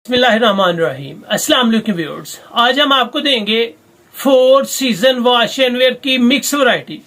बिस्मिल्लाहिर्रहमानिर्रहीम। अस्सलाम वालेकुम व्यूअर्स, आज हम आपको देंगे 4 सीजन वॉश एंड वेयर की मिक्स वैरायटी।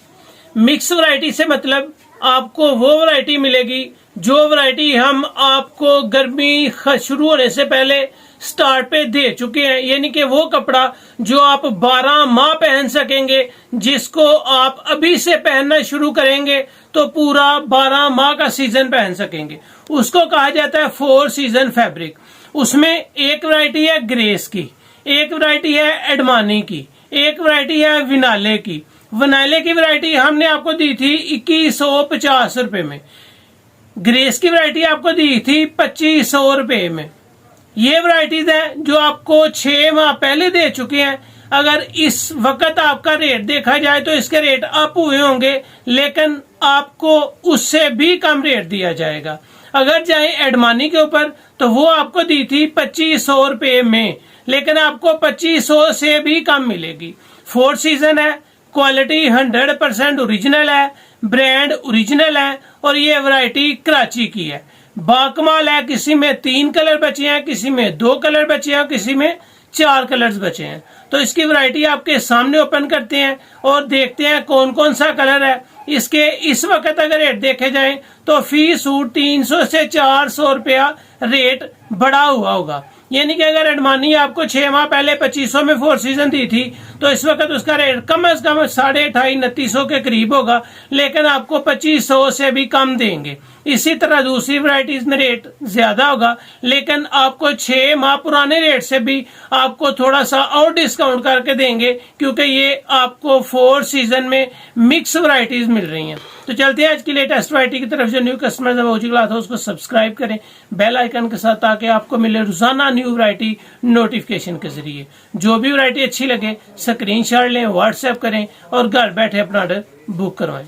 मिक्स वैरायटी से मतलब आपको वो वैरायटी मिलेगी जो वैरायटी हम आपको गर्मी शुरू होने से पहले स्टार्ट पे दे चुके हैं, यानी कि वो कपड़ा जो आप 12 माह पहन सकेंगे, जिसको आप अभी से पहनना शुरू करेंगे तो पूरा 12 माह का सीजन पहन सकेंगे। उसको कहा जाता है 4 सीजन फैब्रिक। उसमें एक वैरायटी है ग्रेस की, एक वैरायटी है एडमानी की, एक वैरायटी है विनाले की। विनाले की वैरायटी हमने आपको दी थी 2150 रुपए में, ग्रेस की वैरायटी आपको दी थी 2500 रुपए में। ये वैरायटीज हैं जो आपको 6 माह पहले दे चुके हैं। अगर इस वक्त आपका रेट देखा जाए तो इसके रेट अप हुए होंगे, लेकिन आपको उससे भी कम रेट दिया जाएगा। अगर जाए एडमानी के ऊपर तो वो आपको दी थी 2500 रुपए में, लेकिन आपको 2500 से भी कम मिलेगी। 4 सीजन है, क्वालिटी 100% ओरिजिनल है, ब्रांड ओरिजिनल है और ये वैरायटी कराची की है। बाकमाल है, किसी में 3 कलर बचे हैं, किसी में 2 कलर बचे हैं, किसी में 4 कलर्स बचे हैं। तो इसकी वैरायटी आपके सामने ओपन करते हैं और देखते हैं कौन कौन सा कलर है। इसके इस वक्त अगर रेट देखे जाए तो फी सूट 300 से 400 रुपया रेट बढ़ा हुआ होगा। यानी कि अगर एडमानी आपको 6 माह पहले 2500 में 4 सीजन दी थी तो इस वक्त उसका रेट कम से कम 2850-2900 के करीब होगा, लेकिन आपको 2500 से भी कम देंगे। इसी तरह दूसरी वैरायटीज में रेट ज्यादा होगा, लेकिन आपको 6 माह पुराने रेट से भी आपको थोड़ा सा और डिस्काउंट करके देंगे, क्योंकि ये आपको 4 सीजन में मिक्स वैरायटीज मिल रही हैं। तो चलते हैं आज की लेटेस्ट वैरायटी की तरफ। जो न्यू कस्टमर है उसको सब्सक्राइब करें बेल आइकन के साथ, ताकि आपको मिले रोजाना न्यू वैरायटी नोटिफिकेशन के जरिए। जो भी वैरायटी अच्छी लगे स्क्रीनशॉट लें, व्हाट्सएप करें और घर बैठे अपना ऑर्डर बुक करवाएं।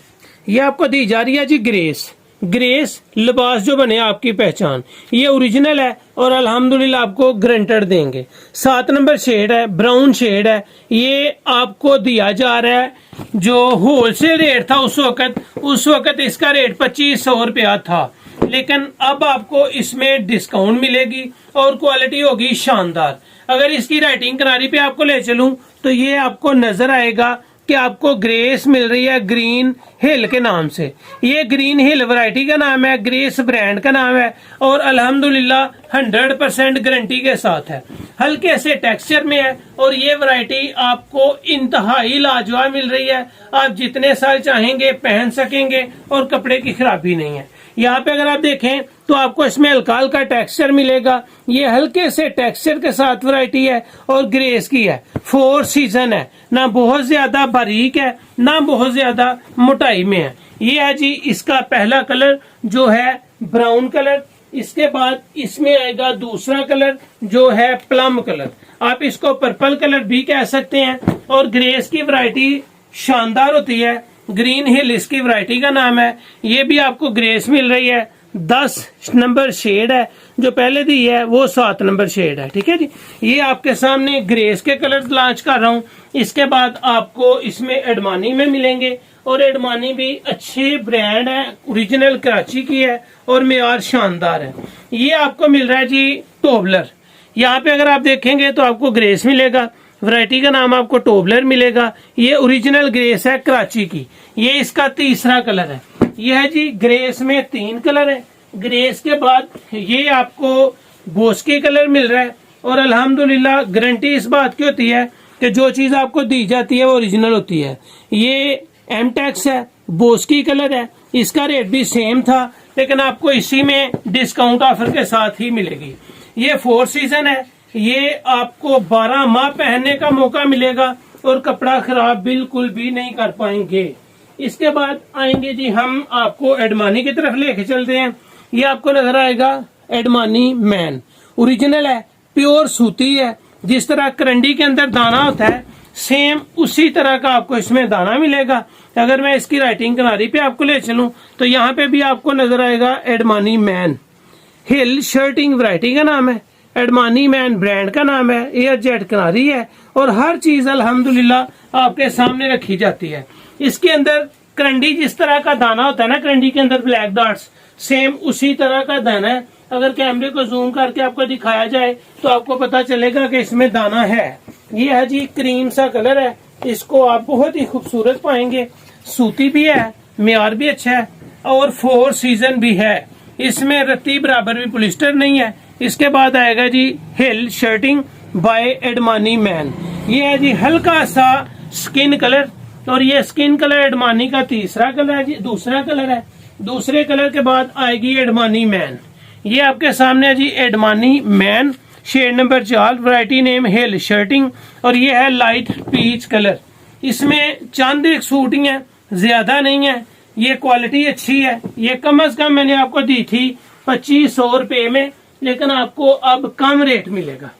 ये आपको दी जा रही है जी ग्रेस। ग्रेस लिबास जो बने आपकी पहचान, ये ओरिजिनल है और अल्हम्दुलिल्लाह आपको ग्रंटेड देंगे। 7 नंबर शेड है, ब्राउन शेड है। ये आपको दिया जा रहा है, जो होलसेल रेट था उस वक्त इसका रेट 2500 रुपया था, लेकिन अब आपको इसमें डिस्काउंट मिलेगी और क्वालिटी होगी शानदार। अगर इसकी राइटिंग किनारी पे आपको ले चलूं तो ये आपको नजर आएगा कि आपको ग्रेस मिल रही है ग्रीन हिल के नाम से। ये ग्रीन हिल वैरायटी का नाम है, ग्रेस ब्रांड का नाम है और अल्हम्दुलिल्लाह 100% गारंटी के साथ है। हल्के से टेक्सचर में है और ये वैरायटी आपको इंतहाई लाजवाब मिल रही है। आप जितने साल चाहेंगे पहन सकेंगे और कपड़े की खराबी नहीं है। यहाँ पे अगर आप देखें तो आपको इसमें हल्का हल्का टेक्सचर मिलेगा। ये हल्के से टेक्सचर के साथ वैरायटी है और ग्रेस की है। 4 सीजन है, ना बहुत ज्यादा बारीक है ना बहुत ज्यादा मोटाई में है। ये है जी इसका पहला कलर जो है ब्राउन कलर। इसके बाद इसमें आएगा दूसरा कलर जो है प्लम कलर, आप इसको पर्पल कलर भी कह सकते हैं। और ग्रेस की वैरायटी शानदार होती है, ग्रीन हिल इसकी वैरायटी का नाम है। ये भी आपको ग्रेस मिल रही है। 10 नंबर शेड है, जो पहले दी है वो 7 नंबर शेड है। ठीक है जी, ये आपके सामने ग्रेस के कलर लॉन्च कर रहा हूँ। इसके बाद आपको इसमें एडमानी में मिलेंगे और एडमानी भी अच्छे ब्रांड है, ओरिजिनल कराची की है और मेयार शानदार है। ये आपको मिल रहा है जी टोबलर। यहाँ पे अगर आप देखेंगे तो आपको ग्रेस मिलेगा, वैरायटी का नाम आपको टोबलर मिलेगा। ये ओरिजिनल ग्रेस है कराची की। ये इसका तीसरा कलर है। ये है जी ग्रेस में 3 कलर है। ग्रेस के बाद ये आपको बोस्की कलर मिल रहा है और अल्हम्दुलिल्लाह गारंटी इस बात की होती है कि जो चीज आपको दी जाती है वो ओरिजिनल होती है। ये एमटेक्स है, बोस्की कलर है। इसका रेट भी सेम था, लेकिन आपको इसी में डिस्काउंट ऑफर के साथ ही मिलेगी। ये 4 सीजन है। ये आपको 12 माह पहनने का मौका मिलेगा और कपड़ा खराब बिल्कुल भी नहीं कर पाएंगे। इसके बाद आएंगे जी हम आपको एडमानी की तरफ लेके चलते हैं। ये आपको नजर आएगा एडमानी मैन, ओरिजिनल है, प्योर सूती है। जिस तरह करंडी के अंदर दाना होता है सेम उसी तरह का आपको इसमें दाना मिलेगा। अगर मैं इसकी राइटिंग किनारी पे आपको ले चलूं तो यहाँ पे भी आपको नजर आएगा एडमानी मैन। हिल शर्टिंग वैरायटी का नाम है, एडमानी मैन ब्रांड का नाम है, एयर जेट किनारी है और हर चीज अल्हम्दुलिल्लाह आपके सामने रखी जाती है। इसके अंदर करंडी जिस तरह का दाना होता है ना, करंडी के अंदर ब्लैक डॉट्स, सेम उसी तरह का दाना है अगर कैमरे को जूम करके आपको दिखाया जाए तो आपको पता चलेगा कि इसमें दाना है। ये है जी क्रीम सा कलर है, इसको आप बहुत ही खूबसूरत पाएंगे। सूती भी है, म्यार भी अच्छा है और 4 सीजन भी है। इसमें रत्ती बराबर भी पॉलिस्टर नहीं है। इसके बाद आएगा जी हिल शर्टिंग बाय एडमानी मैन। ये है जी हल्का सा स्किन कलर, और ये स्किन कलर एडमानी का तीसरा कलर है जी, दूसरा कलर है। दूसरे कलर के बाद आएगी एडमानी मैन। ये आपके सामने है जी एडमानी मैन, shade number 4, variety name hill shirting, और ये है लाइट पीच कलर। इसमें चंद एक सूटिंग है, ज्यादा नहीं है। ये क्वालिटी अच्छी है। ये कम से कम मैंने आपको दी थी 2500 रुपए में, लेकिन आपको अब कम रेट मिलेगा।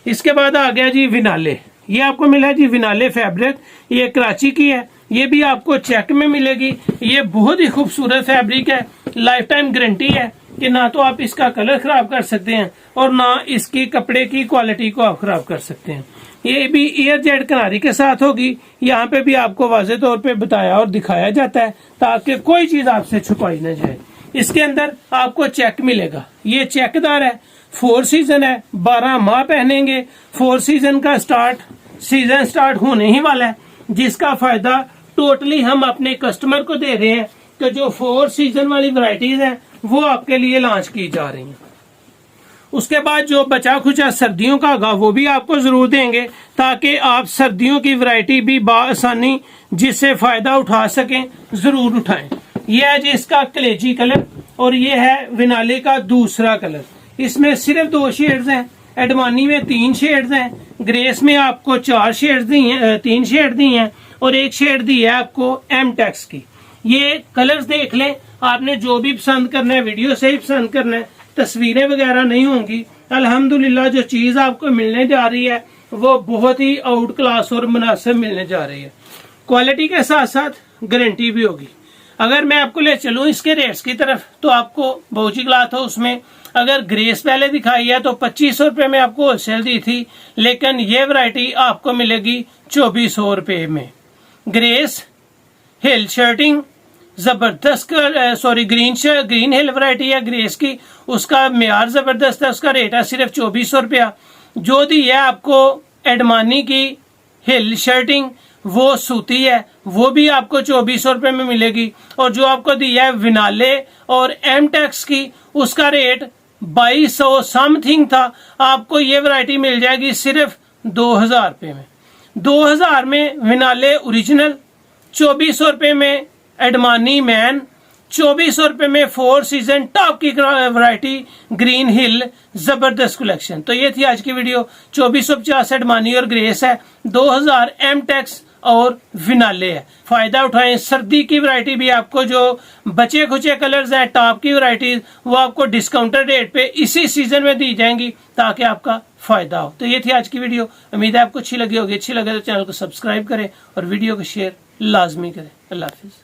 इसके बाद आ गया जी विनाले। ये आपको मिला जी विनाले फैब्रिक, ये कराची की है। ये भी आपको चेक में मिलेगी। ये बहुत ही खूबसूरत फैब्रिक है, लाइफ टाइम गारंटी है कि ना तो आप इसका कलर खराब कर सकते हैं और ना इसकी कपड़े की क्वालिटी को आप खराब कर सकते हैं। ये भी एयर जेट किनारी के साथ होगी। यहाँ पे भी आपको वाज़ेह तौर पे बताया और दिखाया जाता है ताकि कोई चीज आपसे छुपाई न जाए। इसके अंदर आपको चेक मिलेगा, ये चेकदार है। 4 सीजन है, 12 माह पहनेंगे। 4 सीजन का सीजन स्टार्ट होने ही वाला है, जिसका फायदा टोटली हम अपने कस्टमर को दे रहे हैं कि जो 4 सीजन वाली वैरायटीज हैं वो आपके लिए लॉन्च की जा रही हैं। उसके बाद जो बचा खुचा सर्दियों का होगा वो भी आपको जरूर देंगे ताकि आप सर्दियों की वैरायटी भी आसानी जिससे फायदा उठा सकें जरूर उठाएं। यह है जी इसका कलेजी कलर, और ये है विनाले का दूसरा कलर। इसमें सिर्फ 2 शेड्स हैं, एडमानी में 3 शेड्स हैं, ग्रेस में आपको 4 शेड्स दी हैं, 3 शेड दी हैं, और 1 शेड दी है आपको एम टेक्स की। ये कलर्स देख लें, आपने जो भी पसंद करना है वीडियो से ही पसंद करना है, तस्वीरें वगैरह नहीं होंगी। अल्हम्दुलिल्लाह जो चीज आपको मिलने जा रही है वो बहुत ही आउट क्लास और मुनासिब मिलने जा रही है। क्वालिटी के साथ साथ गारंटी भी होगी। अगर मैं आपको ले चलूं इसके रेट्स की तरफ तो आपको बहुची क्लाथ हो, उसमें अगर ग्रेस पहले दिखाई है तो 2500 रुपए में आपको होलसेल दी थी, लेकिन ये वैरायटी आपको मिलेगी 2400 रुपए में। ग्रेस हिल शर्टिंग जबरदस्त ग्रीन हिल वैरायटी है ग्रेस की, उसका म्यार जबरदस्त है, उसका रेट है सिर्फ 2400 रुपया। जो दी है आपको एडमानी की हिल शर्टिंग वो सूती है, वो भी आपको 2400 रुपए में मिलेगी। और जो आपको दी है विनाले और एम टेक्स की, उसका रेट 2200 समथिंग था, आपको ये वैरायटी मिल जाएगी सिर्फ 2000 रुपए में। 2000 में विनाले ओरिजिनल, 2400 रुपए में एडमानी मैन, 2400 रुपए में 4 सीजन टॉप की वैरायटी ग्रीन हिल जबरदस्त कलेक्शन। तो ये थी आज की वीडियो। 2450 एडमानी और ग्रेस है, 2000 एम टेक्स और विनाले है। फायदा उठाएं। सर्दी की वैरायटी भी आपको जो बचे खुचे कलर्स हैं टॉप की वैरायटीज वो आपको डिस्काउंटेड रेट पे इसी सीजन में दी जाएंगी ताकि आपका फायदा हो। तो ये थी आज की वीडियो। उम्मीद है आपको अच्छी लगी होगी। अच्छी लगे तो चैनल को सब्सक्राइब करें और वीडियो को शेयर लाजमी करें। अल्लाह हाफिज।